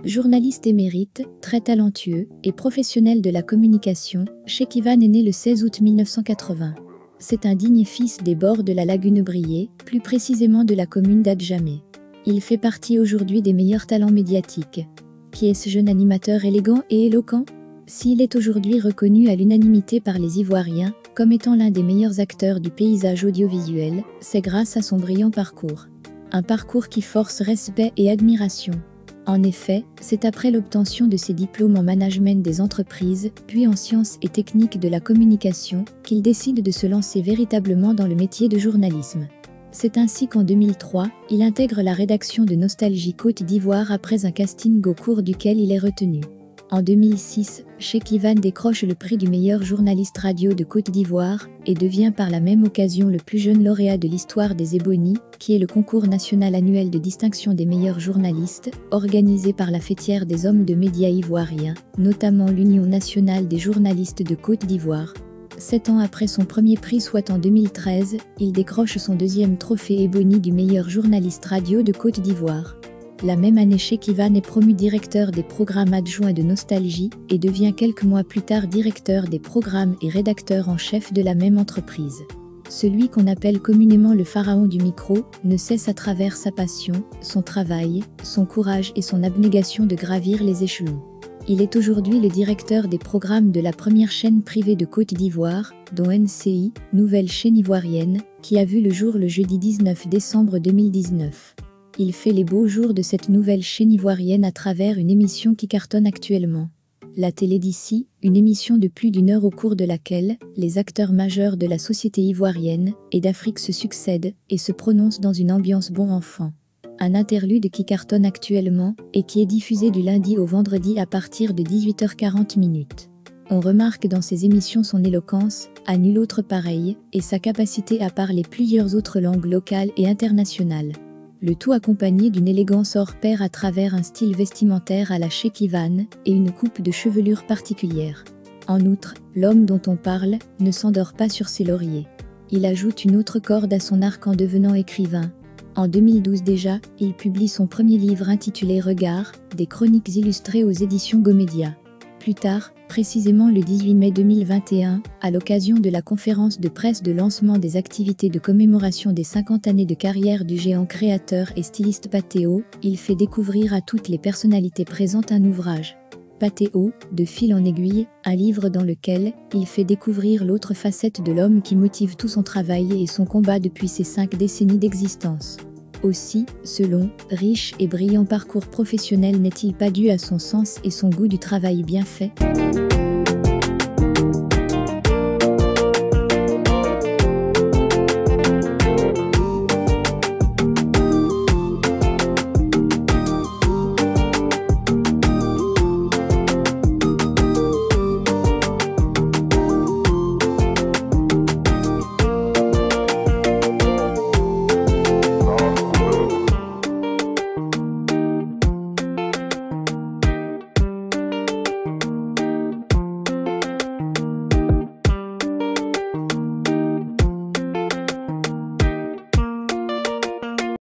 Journaliste émérite, très talentueux et professionnel de la communication, Cheikh Ivan est né le 16 août 1980. C'est un digne fils des bords de la lagune Briey, plus précisément de la commune d'Adjamé. Il fait partie aujourd'hui des meilleurs talents médiatiques. Qui est ce jeune animateur élégant et éloquent? S'il est aujourd'hui reconnu à l'unanimité par les Ivoiriens comme étant l'un des meilleurs acteurs du paysage audiovisuel, c'est grâce à son brillant parcours. Un parcours qui force respect et admiration. En effet, c'est après l'obtention de ses diplômes en management des entreprises, puis en sciences et techniques de la communication, qu'il décide de se lancer véritablement dans le métier de journalisme. C'est ainsi qu'en 2003, il intègre la rédaction de Nostalgie Côte d'Ivoire après un casting au cours duquel il est retenu. En 2006, Cheikh Ivan décroche le prix du meilleur journaliste radio de Côte d'Ivoire et devient par la même occasion le plus jeune lauréat de l'histoire des Ebonies, qui est le concours national annuel de distinction des meilleurs journalistes, organisé par la Fêtière des hommes de médias ivoiriens, notamment l'Union nationale des journalistes de Côte d'Ivoire. 7 ans après son premier prix, soit en 2013, il décroche son deuxième trophée Ebony du meilleur journaliste radio de Côte d'Ivoire. La même année, Cheikh Ivan est promu directeur des programmes adjoints de Nostalgie et devient quelques mois plus tard directeur des programmes et rédacteur en chef de la même entreprise. Celui qu'on appelle communément le pharaon du micro ne cesse à travers sa passion, son travail, son courage et son abnégation de gravir les échelons. Il est aujourd'hui le directeur des programmes de la première chaîne privée de Côte d'Ivoire, dont NCI, nouvelle chaîne ivoirienne, qui a vu le jour le jeudi 19 décembre 2019. Il fait les beaux jours de cette nouvelle chaîne ivoirienne à travers une émission qui cartonne actuellement. La télé d'ici, une émission de plus d'1 heure au cours de laquelle les acteurs majeurs de la société ivoirienne et d'Afrique se succèdent et se prononcent dans une ambiance bon enfant. Un interlude qui cartonne actuellement et qui est diffusé du lundi au vendredi à partir de 18h40. On remarque dans ces émissions son éloquence, à nul autre pareil, et sa capacité à parler plusieurs autres langues locales et internationales. Le tout accompagné d'une élégance hors pair à travers un style vestimentaire à la Cheikh Ivan et une coupe de chevelure particulière. En outre, l'homme dont on parle ne s'endort pas sur ses lauriers. Il ajoute une autre corde à son arc en devenant écrivain. En 2012 déjà, il publie son premier livre intitulé Regard, des chroniques illustrées aux éditions Gomédia. Plus tard, précisément le 18 mai 2021, à l'occasion de la conférence de presse de lancement des activités de commémoration des 50 années de carrière du géant créateur et styliste Patéo, il fait découvrir à toutes les personnalités présentes un ouvrage. Patéo, de fil en aiguille, un livre dans lequel il fait découvrir l'autre facette de l'homme qui motive tout son travail et son combat depuis ses 5 décennies d'existence. Aussi, ce long, riche et brillant parcours professionnel n'est-il pas dû à son sens et son goût du travail bien fait ?